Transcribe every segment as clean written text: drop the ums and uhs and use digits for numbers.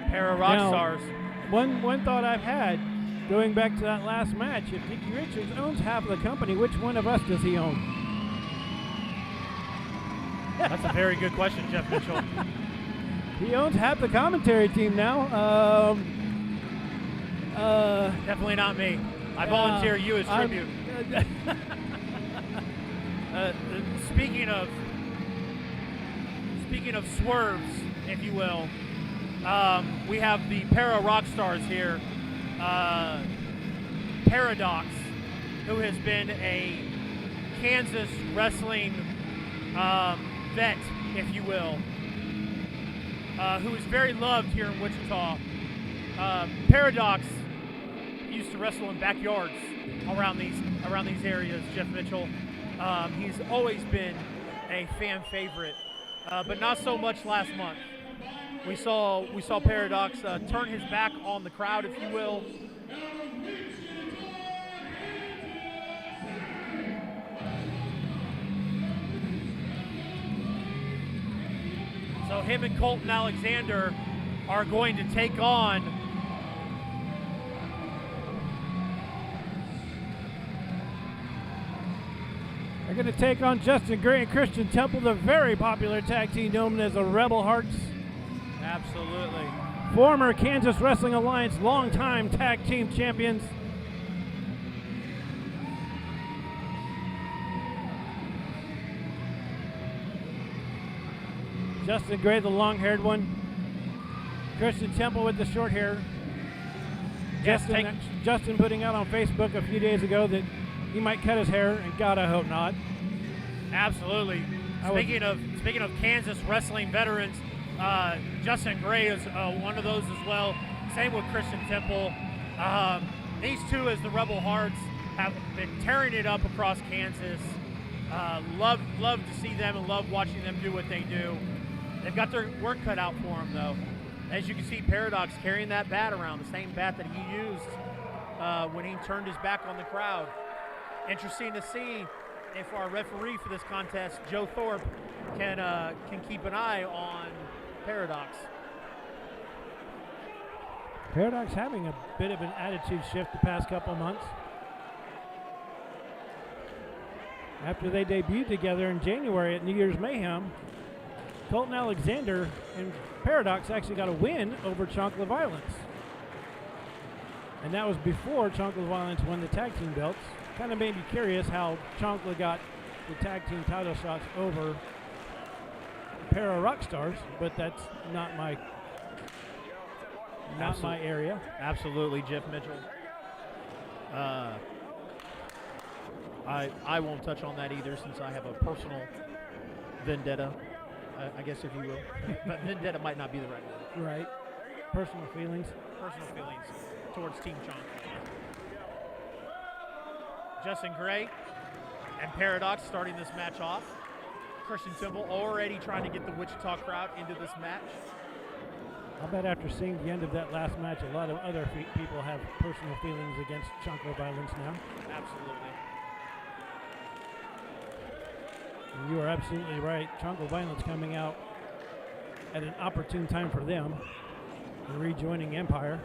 ParaRockStars. One thought I've had, going back to that last match, if Dickie Richards owns half of the company, which one of us does he own? That's a very good question, Jeff Mitchell. He owns half the commentary team now. Definitely not me. I volunteer you as tribute. Speaking of swerves, if you will, we have the ParaRockStars here. Paradox, who has been a Kansas wrestling vet, if you will, who is very loved here in Wichita. Paradox used to wrestle in backyards around these areas, Jeff Mitchell. He's always been a fan favorite, but not so much last month. We saw Paradox turn his back on the crowd, if you will. So him and Colton Alexander are going to take on They're going to take on Justin Gray and Christian Temple, the very popular tag team known as the Rebel Hearts. Absolutely. Former Kansas Wrestling Alliance longtime tag team champions. Justin Gray, the long-haired one. Christian Temple with the short hair. Yes, Justin putting out on Facebook a few days ago that he might cut his hair, and God, I hope not. Absolutely. Speaking of Kansas wrestling veterans, Justin Gray is one of those as well. Same with Christian Temple. These two, as the Rebel Hearts, have been tearing it up across Kansas. Love to see them and love watching them do what they do. They've got their work cut out for them, though. As you can see, Paradox carrying that bat around, the same bat that he used when he turned his back on the crowd. Interesting to see if our referee for this contest, Joe Thorpe, can keep an eye on Paradox. Paradox having a bit of an attitude shift the past couple months. After they debuted together in January at New Year's Mayhem, Colton Alexander and Paradox actually got a win over Chonkla Violence. And that was before Chonkla Violence won the tag team belts. Kind of made me curious how Chonkla got the tag team title shots over ParaRockStars, but that's not my area. Absolutely, Jeff Mitchell. I won't touch on that either, since I have a personal vendetta, I guess, if you will. But vendetta might not be the right word. Right. Personal feelings. Personal feelings towards Team Chonkla. Justin Gray and Paradox starting this match off. Christian Temple already trying to get the Wichita crowd into this match. I bet after seeing the end of that last match, a lot of other people have personal feelings against Chonkla Violence now. Absolutely. And you are absolutely right. Chonkla Violence coming out at an opportune time for them and rejoining Empire.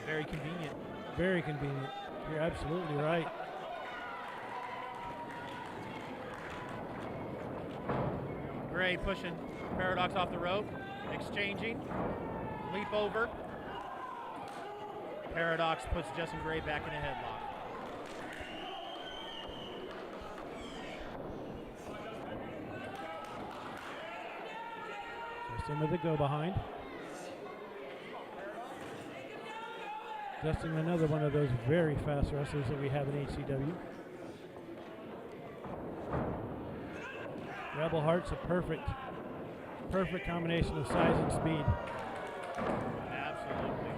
Very convenient. Very convenient. You're absolutely right. Gray pushing Paradox off the rope, exchanging, leap over. Paradox puts Justin Gray back in a headlock. Justin with the go behind. Justin, another one of those very fast wrestlers that we have in HCW. Rebel Heart's a perfect combination of size and speed. Absolutely.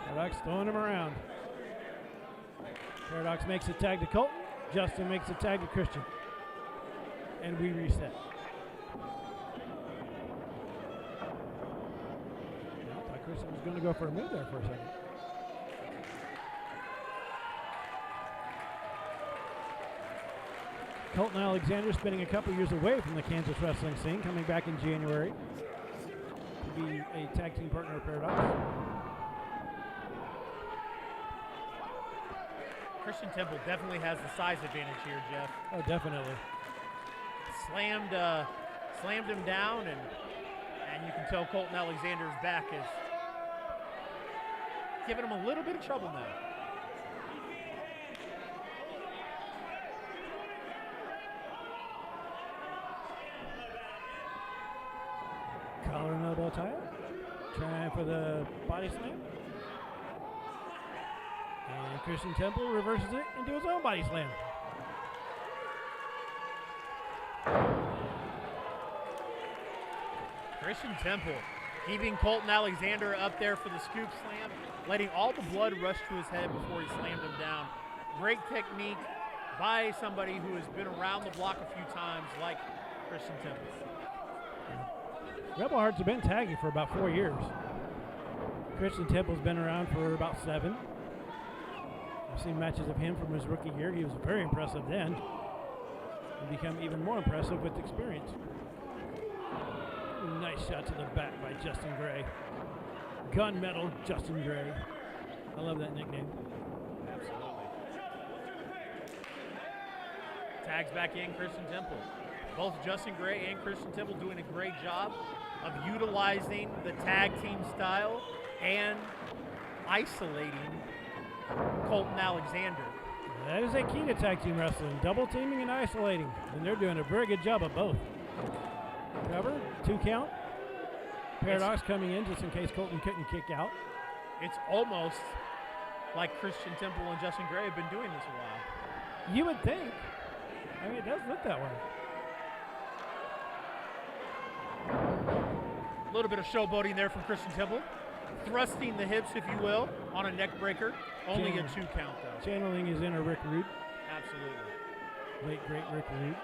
Paradox throwing him around. Paradox makes a tag to Colton. Justin makes a tag to Christian. And we reset. Christian was going to go for a move there for a second. Colton Alexander spending a couple years away from the Kansas wrestling scene, coming back in January to be a tag team partner of Paradox. Christian Temple definitely has the size advantage here, Jeff. Oh, definitely. Slammed him down, and you can tell Colton Alexander's back is giving him a little bit of trouble now. Collar and elbow tie, trying for the body slam. And Christian Temple reverses it into his own body slam. Christian Temple keeping Colton Alexander up there for the scoop slam, letting all the blood rush to his head before he slammed him down. Great technique by somebody who has been around the block a few times like Christian Temple. Rebel Hearts have been tagging for about 4 years. Christian Temple's been around for about 7. I've seen matches of him from his rookie year. He was very impressive then. And become even more impressive with experience. Nice shot to the back by Justin Gray. Gunmetal Justin Gray. I love that nickname. Absolutely. Tags back in Christian Temple. Both Justin Gray and Christian Temple doing a great job of utilizing the tag team style and isolating Colton Alexander. That is a key to tag team wrestling, double teaming and isolating. And they're doing a very good job of both. Cover, 2 count. Paradox coming in just in case Colton couldn't kick out. It's almost like Christian Temple and Justin Gray have been doing this a while. You would think. I mean, it does look that way. A little bit of showboating there from Christian Temple. Thrusting the hips, if you will, on a neck breaker. Only a 2 count, though. Channeling his inner Rick Rude. Absolutely. Late, great Rick Rude.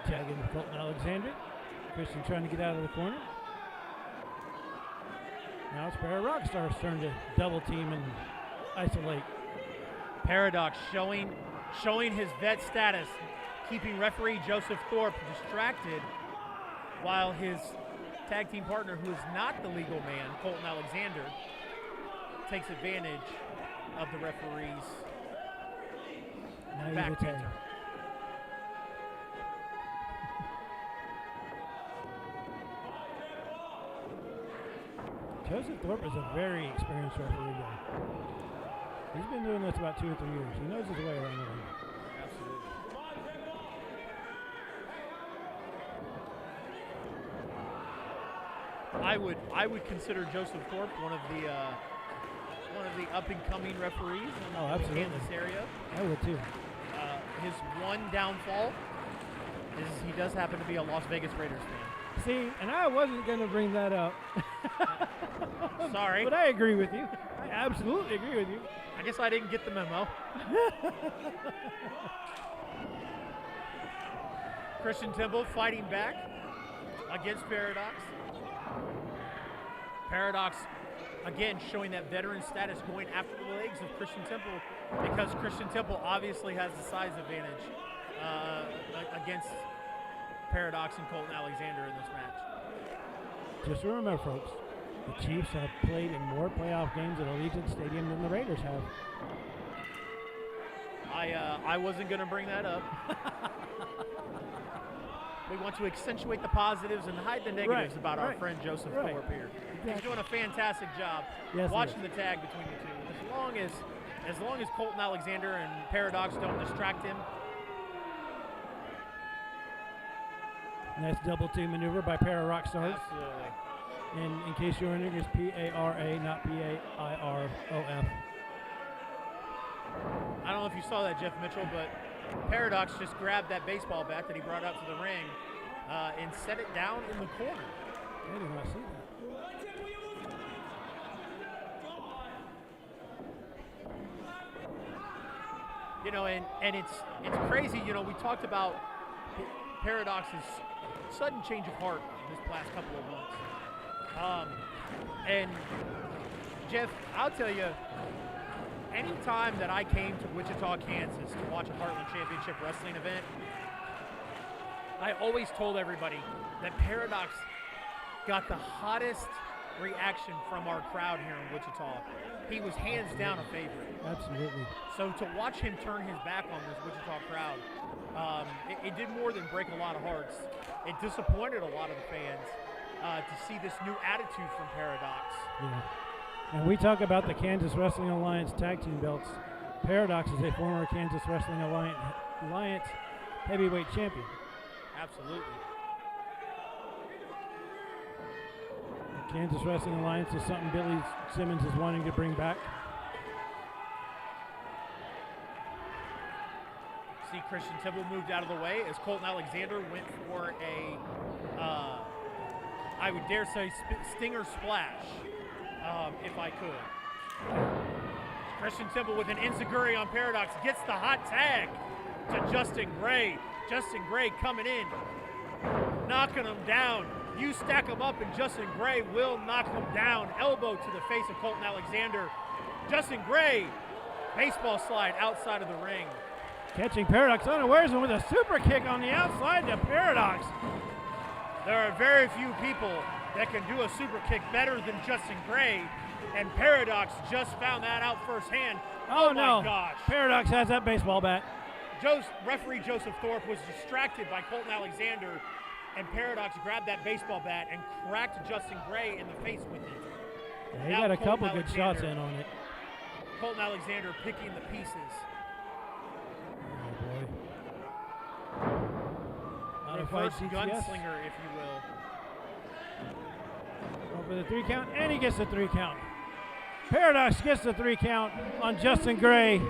Tagging Colton Alexander. Christian trying to get out of the corner. Now it's ParaRockStars' turn to double team and isolate. Paradox showing his vet status, keeping referee Joseph Thorpe distracted while his tag team partner, who is not the legal man, Colton Alexander, takes advantage of the referee's back pincer. Joseph Thorpe is a very experienced referee guy. He's been doing this about 2 or 3 years. He knows his way around the ring. Absolutely. I would consider Joseph Thorpe one of the up and coming referees in the Kansas area. I would too. His one downfall is he does happen to be a Las Vegas Raiders fan. See, and I wasn't going to bring that up. Sorry. But I agree with you. I absolutely agree with you. I guess I didn't get the memo. Christian Temple fighting back against Paradox. Paradox, again, showing that veteran status, going after the legs of Christian Temple because Christian Temple obviously has the size advantage against Paradox and Colton Alexander in this match. Just remember, folks, the Chiefs have played in more playoff games at Allegiant Stadium than the Raiders have. I wasn't going to bring that up. We want to accentuate the positives and hide the negatives about our friend Joseph Thorpe here. Exactly. He's doing a fantastic job watching the tag between the two. As long as Colton Alexander and Paradox don't distract him. Nice double team maneuver by ParaRockStars. Absolutely. And in case you're wondering, it's P-A-R-A, not P-A-I-R-O-F. I don't know if you saw that, Jeff Mitchell, but Paradox just grabbed that baseball bat that he brought out to the ring and set it down in the corner. I did not see that. You know, and it's crazy. You know, we talked about Paradox's sudden change of heart this past couple of months. And Jeff, I'll tell you, anytime that I came to Wichita, Kansas to watch a Heartland Championship Wrestling event, I always told everybody that Paradox got the hottest reaction from our crowd here in Wichita. He was hands down a favorite. Absolutely. So to watch him turn his back on this Wichita crowd, it did more than break a lot of hearts. It disappointed a lot of the fans to see this new attitude from Paradox. Yeah. And we talk about the Kansas Wrestling Alliance tag team belts. Paradox is a former Kansas Wrestling Alliance heavyweight champion. Absolutely. The Kansas Wrestling Alliance is something Billy Simmons is wanting to bring back. See, Christian Temple moved out of the way as Colton Alexander went for a, I would dare say, stinger splash, if I could. Christian Temple with an enziguri on Paradox gets the hot tag to Justin Gray. Justin Gray coming in, knocking him down. You stack him up and Justin Gray will knock him down. Elbow to the face of Colton Alexander. Justin Gray, baseball slide outside of the ring. Catching Paradox unawares and with a super kick on the outside to Paradox. There are very few people that can do a super kick better than Justin Gray, and Paradox just found that out firsthand. Oh no, my gosh. Paradox has that baseball bat. Referee Joseph Thorpe was distracted by Colton Alexander, and Paradox grabbed that baseball bat and cracked Justin Gray in the face with it. Yeah, he got a couple good shots in on it. Colton Alexander picking the pieces. Oh boy. Reverse gunslinger, if you will. Over the 3 count, and he gets the 3 count. Paradox gets the 3 count on Justin Gray.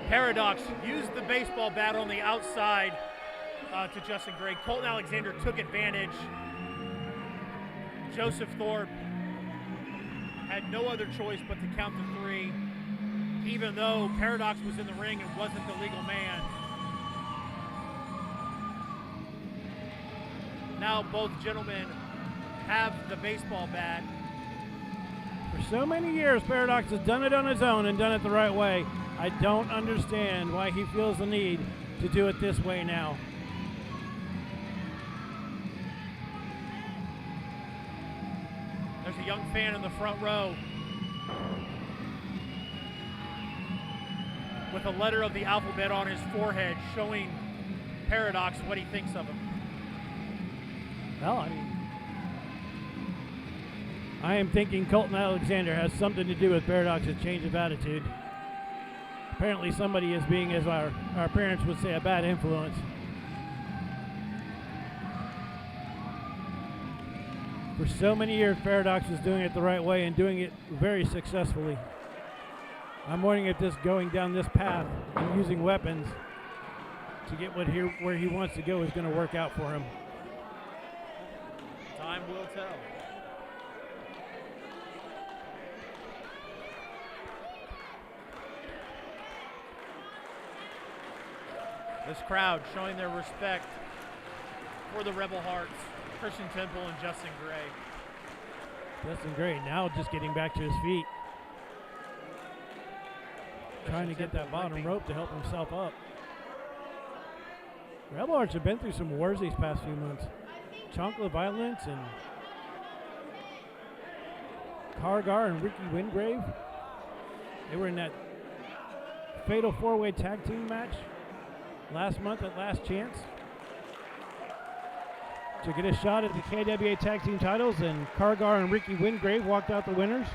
Paradox used the baseball bat on the outside to Justin Gray. Colton Alexander took advantage. Joseph Thorpe had no other choice but to count to 3, even though Paradox was in the ring and wasn't the legal man. Now both gentlemen have the baseball bat. For so many years, Paradox has done it on his own and done it the right way. I don't understand why he feels the need to do it this way now. There's a young fan in the front row with a letter of the alphabet on his forehead showing Paradox what he thinks of him. Well, I am thinking Colton Alexander has something to do with Paradox's change of attitude. Apparently somebody is being, as our parents would say, a bad influence. For so many years, Paradox was doing it the right way and doing it very successfully. I'm wondering if this going down this path and using weapons to get where he wants to go is going to work out for him. Time will tell. This crowd showing their respect for the Rebel Hearts, Christian Temple and Justin Gray. Justin Gray now just getting back to his feet. Trying to get that bottom rope to help himself up. Rebel Hearts have been through some wars these past few months. Chocolate Violence and Kargar and Ricky Wingrave. They were in that fatal 4-way tag team match last month at Last Chance to get a shot at the KWA tag team titles, and Kargar and Ricky Wingrave walked out the winners.